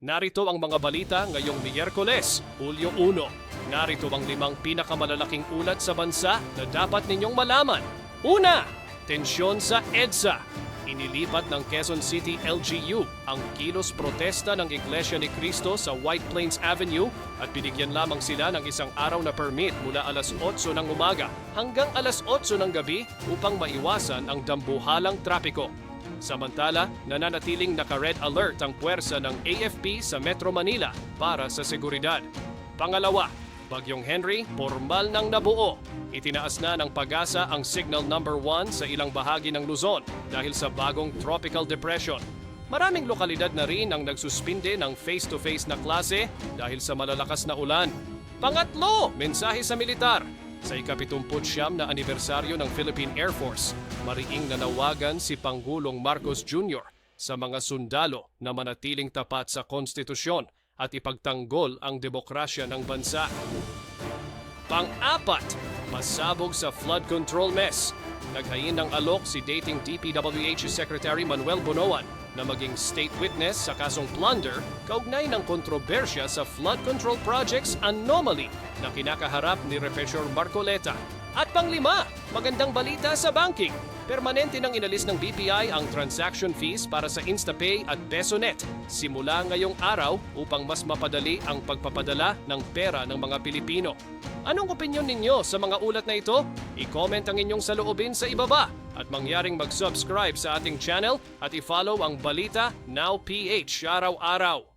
Narito ang mga balita ngayong Miyerkules, Hulyo 1. Narito ang 5 pinakamalalaking ulat sa bansa na dapat ninyong malaman. Una, tensyon sa EDSA. Inilipat ng Quezon City LGU ang kilos protesta ng Iglesia ni Cristo sa White Plains Avenue at binigyan lamang sila ng isang araw na permit mula alas 8 ng umaga hanggang alas 8 ng gabi upang maiwasan ang dambuhalang trapiko. Samantala, nananatiling naka-red alert ang puwersa ng AFP sa Metro Manila para sa seguridad. Pangalawa, Bagyong Henry, formal nang nabuo. Itinaas na ng Pag-asa ang Signal Number 1 sa ilang bahagi ng Luzon dahil sa bagong tropical depression. Maraming lokalidad na rin ang nagsuspinde ng face-to-face na klase dahil sa malalakas na ulan. Pangatlo, mensahe sa militar. Sa ika-79 na anibersaryo ng Philippine Air Force, mariing nanawagan si Pangulong Marcos Jr. sa mga sundalo na manatiling tapat sa konstitusyon at ipagtanggol ang demokrasya ng bansa. Pang-apat, masabog sa flood control mess. Naghain ng alok si dating DPWH Secretary Manuel Bonoan na maging state witness sa kasong plunder kaugnay ng kontrobersya sa flood control projects anomaly na kinakaharap ni Professor Marcoleta. At pang-5, magandang balita sa banking. Permanente nang inalis ng BPI ang transaction fees para sa InstaPay at PesoNet simula ngayong araw upang mas mapadali ang pagpapadala ng pera ng mga Pilipino. Anong opinyon ninyo sa mga ulat na ito? I-comment ang inyong saloobin sa ibaba at mangyaring mag-subscribe sa ating channel at i-follow ang Balita Now PH araw-araw.